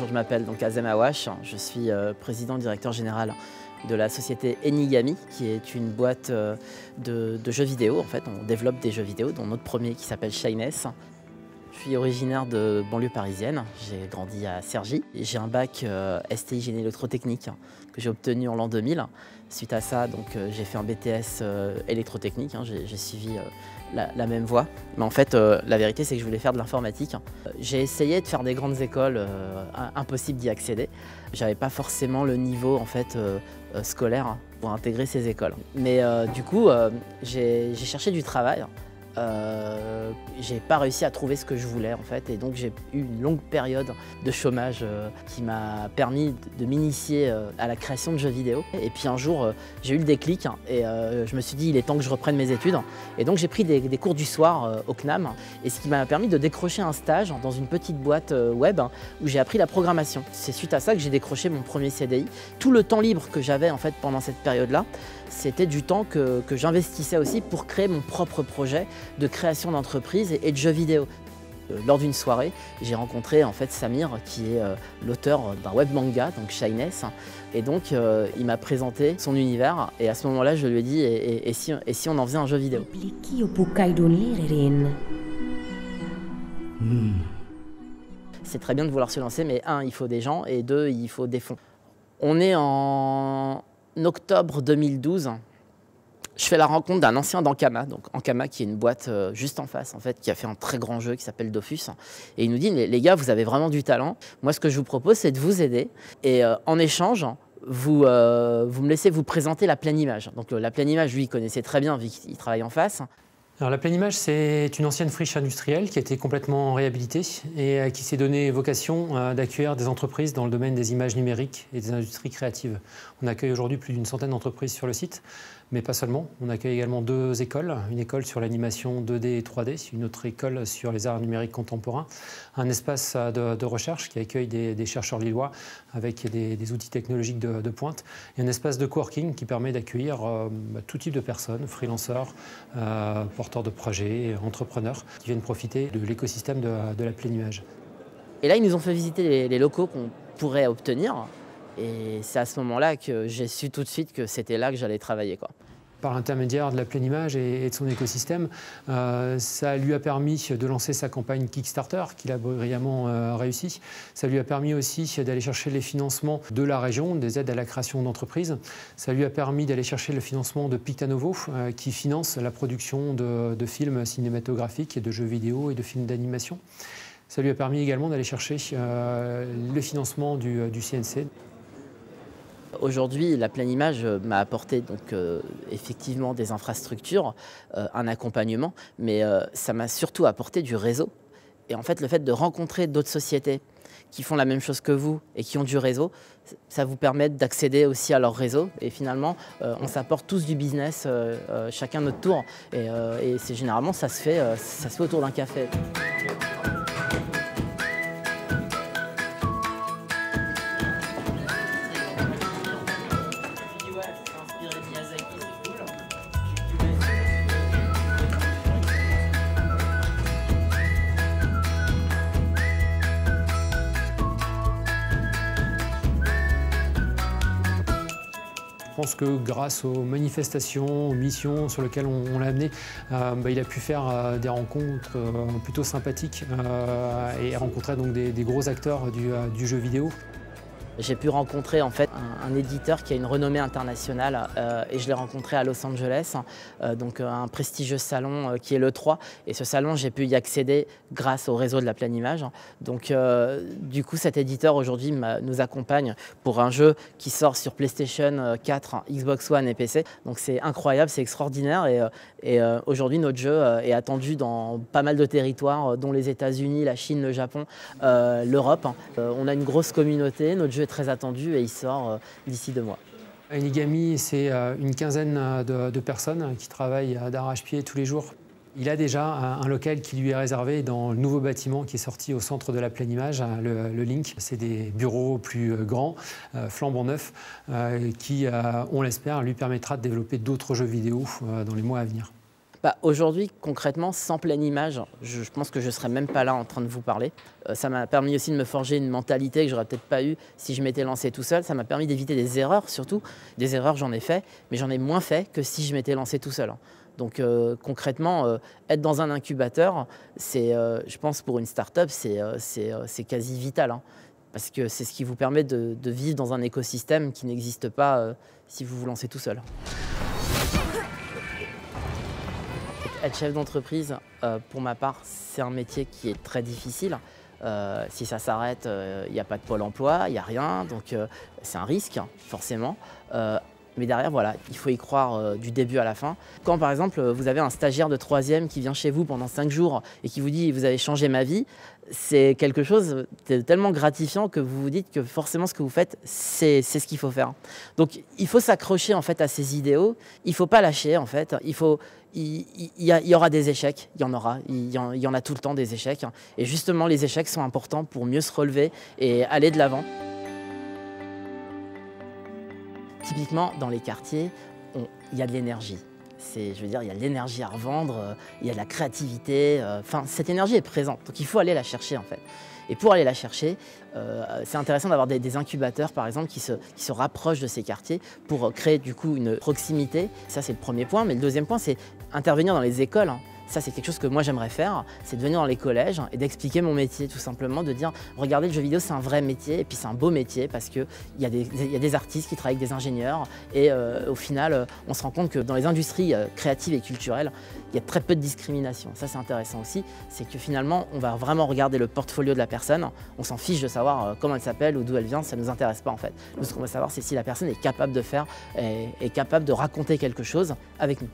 je m'appelle donc Azem Awash, je suis président directeur général de la société Enigami, qui est une boîte de jeux vidéo. En fait, on développe des jeux vidéo, dont notre premier qui s'appelle Shyness. Je suis originaire de banlieue parisienne, j'ai grandi à Cergy. J'ai un bac STI génie électrotechnique que j'ai obtenu en l'an 2000. Suite à ça, j'ai fait un BTS électrotechnique, j'ai suivi la même voie. Mais en fait, la vérité, c'est que je voulais faire de l'informatique. J'ai essayé de faire des grandes écoles, impossible d'y accéder. J'avais pas forcément le niveau en fait, scolaire pour intégrer ces écoles. Mais du coup, j'ai cherché du travail. J'ai pas réussi à trouver ce que je voulais en fait, et donc j'ai eu une longue période de chômage qui m'a permis de m'initier à la création de jeux vidéo. Et puis un jour j'ai eu le déclic et je me suis dit il est temps que je reprenne mes études, et donc j'ai pris des cours du soir au CNAM, et ce qui m'a permis de décrocher un stage dans une petite boîte web où j'ai appris la programmation. C'est suite à ça que j'ai décroché mon premier CDI. Tout le temps libre que j'avais en fait pendant cette période-là, c'était du temps que j'investissais aussi pour créer mon propre projet de création d'entreprise et de jeux vidéo. Lors d'une soirée, j'ai rencontré en fait Samir, qui est l'auteur d'un web manga, donc Shyness, et donc il m'a présenté son univers, et à ce moment-là je lui ai dit et si on en faisait un jeu vidéo. C'est très bien de vouloir se lancer, mais un, il faut des gens, et deux, il faut des fonds. On est en octobre 2012, je fais la rencontre d'un ancien d'Ankama, donc Ankama qui est une boîte juste en face en fait, qui a fait un très grand jeu qui s'appelle Dofus, et il nous dit les gars, vous avez vraiment du talent, moi ce que je vous propose c'est de vous aider, et en échange vous me laissez vous présenter la pleine image. Donc la pleine image, lui il connaissait très bien vu qu'il travaille en face. Alors, la pleine image, c'est une ancienne friche industrielle qui a été complètement réhabilitée et qui s'est donné vocation d'accueillir des entreprises dans le domaine des images numériques et des industries créatives. On accueille aujourd'hui plus d'une centaine d'entreprises sur le site, mais pas seulement. On accueille également 2 écoles, une école sur l'animation 2D et 3D, une autre école sur les arts numériques contemporains, un espace de recherche qui accueille des chercheurs lillois avec des outils technologiques de pointe, et un espace de coworking qui permet d'accueillir tout type de personnes, freelanceurs, porteurs de projets, entrepreneurs, qui viennent profiter de l'écosystème de la pleine image. Et là, ils nous ont fait visiter les locaux qu'on pourrait obtenir. Et c'est à ce moment-là que j'ai su tout de suite que c'était là que j'allais travailler, quoi. Par l'intermédiaire de la pleine image et de son écosystème, ça lui a permis de lancer sa campagne Kickstarter, qu'il a brillamment réussi. Ça lui a permis aussi d'aller chercher les financements de la région, des aides à la création d'entreprises. Ça lui a permis d'aller chercher le financement de Pictanovo, qui finance la production de films cinématographiques et de jeux vidéo et de films d'animation. Ça lui a permis également d'aller chercher le financement du CNC. Aujourd'hui, la pleine image m'a apporté effectivement des infrastructures, un accompagnement, mais ça m'a surtout apporté du réseau. Et en fait, le fait de rencontrer d'autres sociétés qui font la même chose que vous et qui ont du réseau, ça vous permet d'accéder aussi à leur réseau. Et finalement, on s'apporte tous du business, chacun notre tour. Et c'est généralement, ça se fait autour d'un café. Je pense que grâce aux manifestations, aux missions sur lesquelles on l'a amené, il a pu faire des rencontres plutôt sympathiques et rencontrer donc des gros acteurs du jeu vidéo. J'ai pu rencontrer en fait un éditeur qui a une renommée internationale et je l'ai rencontré à Los Angeles, donc un prestigieux salon qui est l'E3, et ce salon j'ai pu y accéder grâce au réseau de la pleine image. Donc du coup cet éditeur aujourd'hui nous accompagne pour un jeu qui sort sur PlayStation 4, Xbox One et PC. Donc c'est incroyable, c'est extraordinaire, et aujourd'hui notre jeu est attendu dans pas mal de territoires dont les États-Unis, la Chine, le Japon, l'Europe. On a une grosse communauté, notre jeu est très attendu et il sort d'ici 2 mois. Enigami, c'est une quinzaine de personnes qui travaillent d'arrache-pied tous les jours. Il a déjà un local qui lui est réservé dans le nouveau bâtiment qui est sorti au centre de la pleine image, le Link. C'est des bureaux plus grands, flambant neufs, qui, on l'espère, lui permettra de développer d'autres jeux vidéo dans les mois à venir. Aujourd'hui, concrètement, sans pleine image, je pense que je ne serais même pas là en train de vous parler. Ça m'a permis aussi de me forger une mentalité que j'aurais peut-être pas eue si je m'étais lancé tout seul. Ça m'a permis d'éviter des erreurs surtout. Des erreurs, j'en ai fait, mais j'en ai moins fait que si je m'étais lancé tout seul. Donc concrètement, être dans un incubateur, je pense pour une start-up, c'est quasi vital. Parce que c'est ce qui vous permet de vivre dans un écosystème qui n'existe pas si vous vous lancez tout seul. Être chef d'entreprise, pour ma part, c'est un métier qui est très difficile. Si ça s'arrête, il n'y a pas de pôle emploi, il n'y a rien, donc c'est un risque, forcément. Mais derrière, voilà, il faut y croire du début à la fin. Quand par exemple, vous avez un stagiaire de 3e qui vient chez vous pendant 5 jours et qui vous dit « vous avez changé ma vie », c'est quelque chose de tellement gratifiant que vous vous dites que forcément ce que vous faites, c'est ce qu'il faut faire. Donc il faut s'accrocher en fait à ces idéaux, il ne faut pas lâcher en fait, il y aura des échecs, il y en a tout le temps des échecs. Et justement les échecs sont importants pour mieux se relever et aller de l'avant. Typiquement, dans les quartiers, il y a de l'énergie. Je veux dire, il y a de l'énergie à revendre, il y a de la créativité. Enfin, cette énergie est présente, donc il faut aller la chercher en fait. Et pour aller la chercher, c'est intéressant d'avoir des incubateurs, par exemple, qui se rapprochent de ces quartiers pour créer du coup une proximité. Ça, c'est le premier point. Mais le deuxième point, c'est intervenir dans les écoles. Ça, c'est quelque chose que moi, j'aimerais faire. C'est de venir dans les collèges et d'expliquer mon métier, tout simplement, de dire « Regardez, le jeu vidéo, c'est un vrai métier et puis c'est un beau métier parce qu'il y a des artistes qui travaillent avec des ingénieurs et au final, on se rend compte que dans les industries créatives et culturelles, il y a très peu de discrimination. Ça, c'est intéressant aussi. C'est que finalement, on va vraiment regarder le portfolio de la personne. On s'en fiche de savoir comment elle s'appelle ou d'où elle vient. Ça ne nous intéresse pas, en fait. Nous, ce qu'on va savoir, c'est si la personne est capable de faire et est capable de raconter quelque chose avec nous.